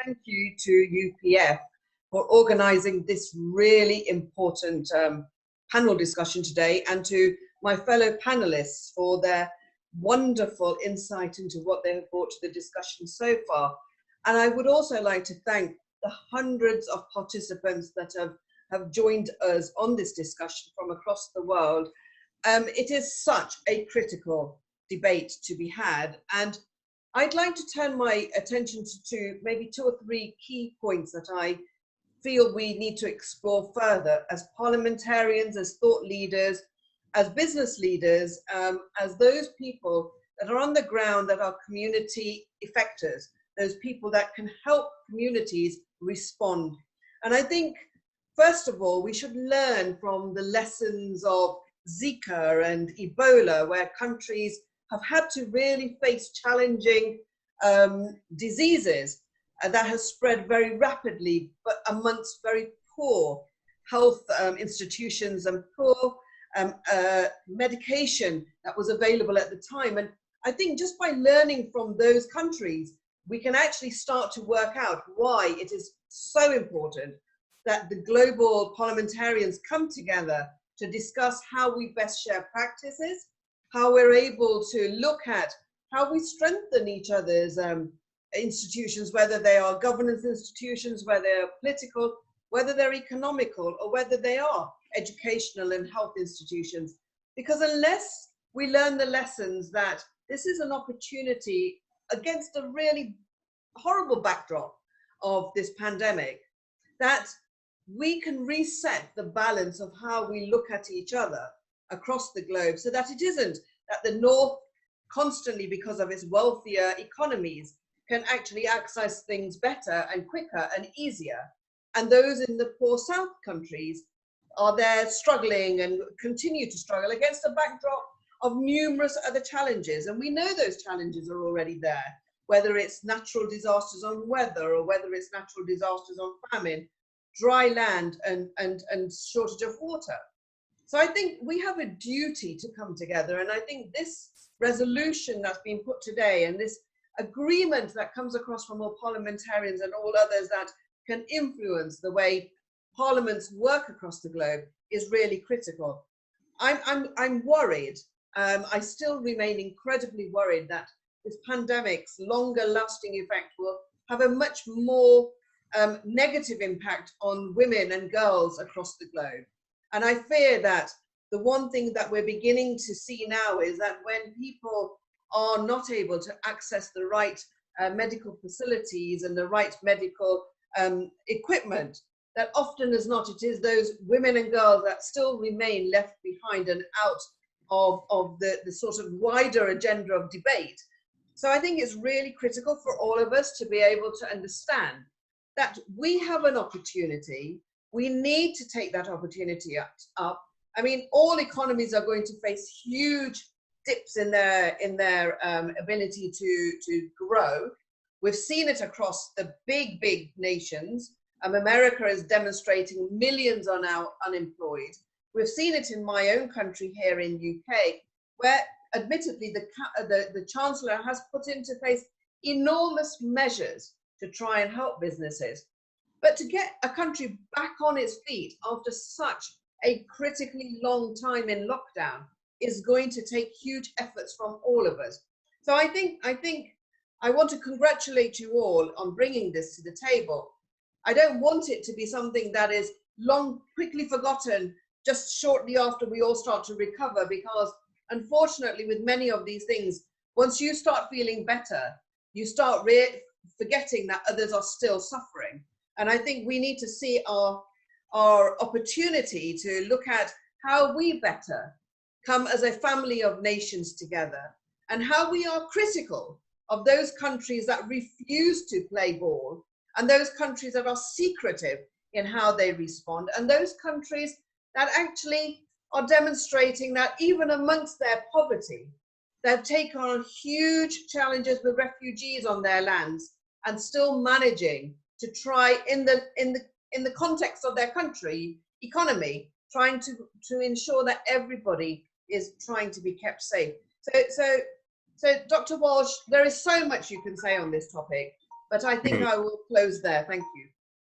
thank you to UPF for organising this really important panel discussion today, and to my fellow panelists for their wonderful insight into what they have brought to the discussion so far. And I would also like to thank the hundreds of participants that have joined us on this discussion from across the world. It is such a critical debate to be had, and I'd like to turn my attention to maybe 2 or 3 key points that I feel we need to explore further as parliamentarians, as thought leaders, as business leaders, as those people that are on the ground, that are community effectors, those people that can help communities respond. And I think, first of all, we should learn from the lessons of Zika and Ebola, where countries have had to really face challenging diseases that has spread very rapidly, but amongst very poor health institutions and poor medication that was available at the time. And I think just by learning from those countries, we can actually start to work out why it is so important that the global parliamentarians come together to discuss how we best share practices, how we're able to look at how we strengthen each other's institutions, whether they are governance institutions, whether they're political, whether they're economical, or whether they are educational and health institutions. Because unless we learn the lessons that this is an opportunity against a really horrible backdrop of this pandemic, that we can reset the balance of how we look at each other across the globe, so that it isn't that the North constantly, because of its wealthier economies, can actually access things better and quicker and easier, and those in the poor South countries are there struggling and continue to struggle against a backdrop of numerous other challenges. And we know those challenges are already there, whether it's natural disasters on weather, or whether it's natural disasters on famine, dry land, and shortage of water. So I think we have a duty to come together, and I think this resolution that's been put today, and this agreement that comes across from all parliamentarians and all others that can influence the way parliaments work across the globe, is really critical. I'm worried. I still remain incredibly worried that this pandemic's longer lasting effect will have a much more negative impact on women and girls across the globe. And I fear that the one thing that we're beginning to see now is that when people are not able to access the right medical facilities and the right medical equipment, that often as not, it is those women and girls that still remain left behind and out of the sort of wider agenda of debate. So I think it's really critical for all of us to be able to understand that we have an opportunity. We need to take that opportunity up. I mean, all economies are going to face huge dips in their ability to grow. We've seen it across the big nations. America is demonstrating millions are now unemployed. We've seen it in my own country here in UK, where admittedly the Chancellor has put into place enormous measures to try and help businesses. But to get a country back on its feet after such a critically long time in lockdown is going to take huge efforts from all of us. So I think I want to congratulate you all on bringing this to the table. I don't want it to be something that is quickly forgotten just shortly after we all start to recover, because unfortunately with many of these things, once you start feeling better, you start forgetting that others are still suffering. And I think we need to see our opportunity to look at how we better come as a family of nations together, and how we are critical of those countries that refuse to play ball, and those countries that are secretive in how they respond, and those countries that actually are demonstrating that even amongst their poverty, they've taken on huge challenges with refugees on their lands, and still managing to try in the context of their country economy, trying to ensure that everybody is trying to be kept safe. So Dr. Walsh, there is so much you can say on this topic. But I think I will close there. Thank you.